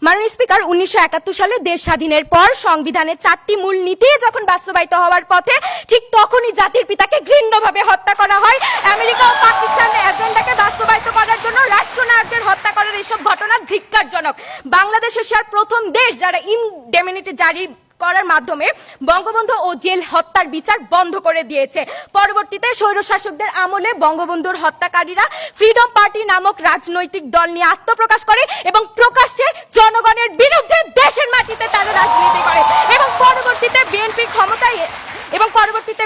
মাননীয় স্পিকার 1971 সালে দেশ স্বাধীনের পর সংবিধানের 4টি মূল নীতি যখন বাস্তবায়িত হওয়ার পথে ঠিক তখনই জাতির পিতাকে ঘৃণ্যভাবে হত্যা করা হয়। আমেরিকা ও পাকিস্তানের এজেন্ডাকে বাস্তবায়িত করার জন্য রাষ্ট্রনায়কদের হত্যা করার এসব ঘটনা ধিক্কারজনক। বাংলাদেশ এশিয়ার প্রথম দেশ যারা ইনডেমনিটি জারি করার মাধ্যমে বঙ্গবন্ধু ও জেল হত্যার বিচার বন্ধ করে দিয়েছে। পরবর্তীতে স্বৈরশাসকদের আমলে বঙ্গবন্ধুর হত্যাকারীরা ফ্রিডম পার্টি নামক রাজনৈতিক দল নিয়ে আত্মপ্রকাশ করে এবং প্রকাশ্যে জনগণের বিরুদ্ধে দেশের মাটিতে তারা রাজনীতি করে এবং পরবর্তীতে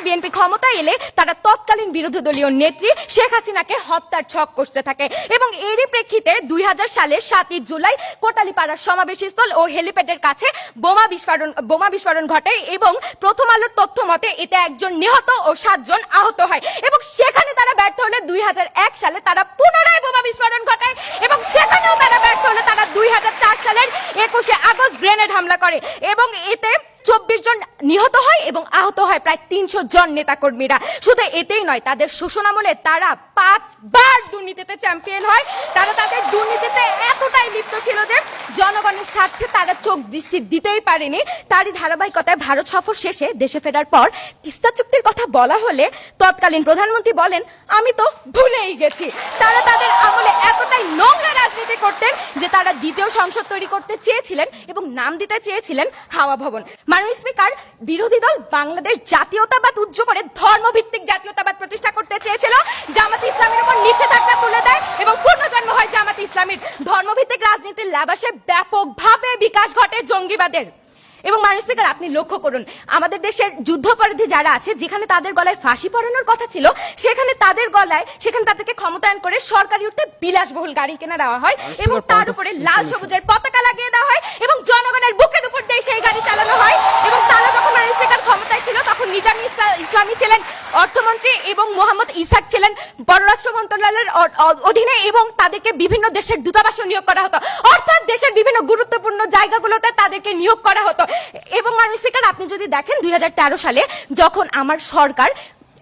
বিএনপি ক্ষমতায় এলে তারা তৎকালীন বিরোধী দলীয় নেত্রী শেখ হাসিনাকে হত্যার ছক করতে থাকে এবং এরই প্রেক্ষিতে 2000 সালের 7ই জুলাই কোটালীপাড়ার সমাবেশস্থল ও হেলিপ্যাডের কাছে বোমা বিস্ফোরণ ঘটে এবং প্রথম আলোর তথ্য মতে এতে একজন নিহত ও 7 জন আহত হয় এবং সেখানে তারা ব্যর্থ হলে 2001 সালে তারা পুনরায় বোমা বিস্ফোরণ ঘটায় এবং সেখানেও তারা ব্যর্থ হলে তারা 2004 সালের 21শে আগস্ট গ্রেনেড হামলা করে এবং এতে 24 জন নিহত হয় এবং আহত হয় প্রায় 300 জন নেতাকর্মীরা। শুধু এতেই নয়, তাদের শোষণামলে তারা 5 বার দুর্নীতিতে চ্যাম্পিয়ন হয়। তারা তাদের দুর্নীতিতে এতটাই লিপ্ত ছিল যে জনগণের স্বার্থে তারা চোখ দৃষ্টি দিতেই পারেনি। তারই ধারাবাহিকতায় ভারত সফর শেষে দেশে ফেরার পর তিস্তা চুক্তির কথা বলা হলে তৎকালীন প্রধানমন্ত্রী বলেন, আমি তো ভুলেই গেছি। তারা তাদের আমলে এতটাই নোংরা রাজনীতি করতেন যে তারা দ্বিতীয় সংসদ তৈরি করতে চেয়েছিলেন এবং নাম দিতে চেয়েছিলেন হাওয়া ভবন। মাননীয় স্পিকার, বিরোধী দল বাংলাদেশ জাতীয়তাবাদ উজ্জ করে ধর্মভিত্তিক জাতীয়তাবাদ প্রতিষ্ঠা করতে চেয়েছিল। জামাতে ইসলামের উপর নিষেধাজ্ঞা তুলে দেয় এবং পূর্ণজন্ম হয় জামাতে ইসলামীর। ধর্মভিত্তিক রাজনীতির লাবাসে ব্যাপকভাবে বিকাশ ঘটে জঙ্গিবাদের। এবং মাননীয় স্পিকার, আপনি লক্ষ্য করুন, আমাদের দেশের যুদ্ধাপরাধী যারা আছে, যেখানে তাদের গলায় ফাঁসি পড়ানোর কথা ছিল, সেখানে তাদেরকে ক্ষমতায়ন করে সরকারি অর্থে বিলাসবহুল গাড়ি কিনে দেওয়া হয় এবং তার উপরে লাল সবুজের পতাকা লাগিয়ে দেওয়া হয় এবং জনগণের বুকের উপর দিয়ে সেই গাড়ি চালানো হয়। এবং তারা যখন মাননীয় স্পিকার ক্ষমতায় ছিল তখন নিজামী ইসলামী ছিলেন অর্থমন্ত্রী এবং মোহাম্মদ ইসাক ছিলেন পররাষ্ট্র মন্ত্রণালয়ের অধীনে এবং তাদেরকে বিভিন্ন দেশের দূতাবাসে নিয়োগ করা হতো, অর্থাৎ দেশের বিভিন্ন গুরুত্বপূর্ণ জায়গাগুলোতে তাদেরকে নিয়োগ করা হতো। এবং মাননীয় স্পিকার, আপনি যদি দেখেন 2013 সালে যখন আমার সরকার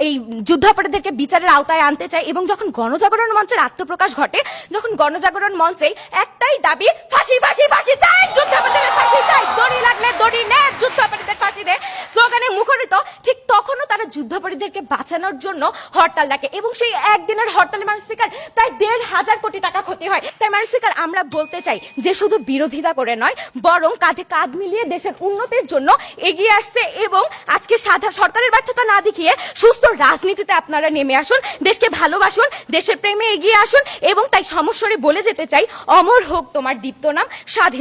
এই যুদ্ধাপরাধীদেরকে বিচারের আওতায় আনতে চায় এবং যখন গণজাগরণ মঞ্চের আত্মপ্রকাশ ঘটে, যখন গণজাগরণ মঞ্চে একটাই দাবি, ফাঁসি ফাঁসি ফাঁসি চাই, যুদ্ধাপরাধীদের ফাঁসি চাই, দড়ি লাগলে দড়ি নে, যুদ্ধাপরাধীদের ফাঁসি দে স্লোগানে মুখরিত, ঠিক তখনও তারা যুদ্ধাপরাধীদেরকে বাঁচানোর জন্য হরতাল ডাকে এবং সেই একদিনের হরতালে মাননীয় স্পিকার প্রায় 1,500 কোটি টাকা ক্ষতি হয়। তাই মাননীয় স্পিকার, আমরা বলতে চাই যে শুধু বিরোধিতা করে নয়, বরং কাঁধে কাঁধ মিলিয়ে দেশের উন্নতির জন্য এগিয়ে আসছে এবং আজকে সরকারের ব্যর্থতা না দেখিয়ে সুস্থ রাজনীতিতে আপনারা নেমে আসুন, দেশকে ভালোবাসুন, দেশের প্রেমে এগিয়ে আসুন এবং তাই সমস্বরে বলে যেতে চাই, অমর হোক তোমার দীপ্ত নাম, স্বাধীন।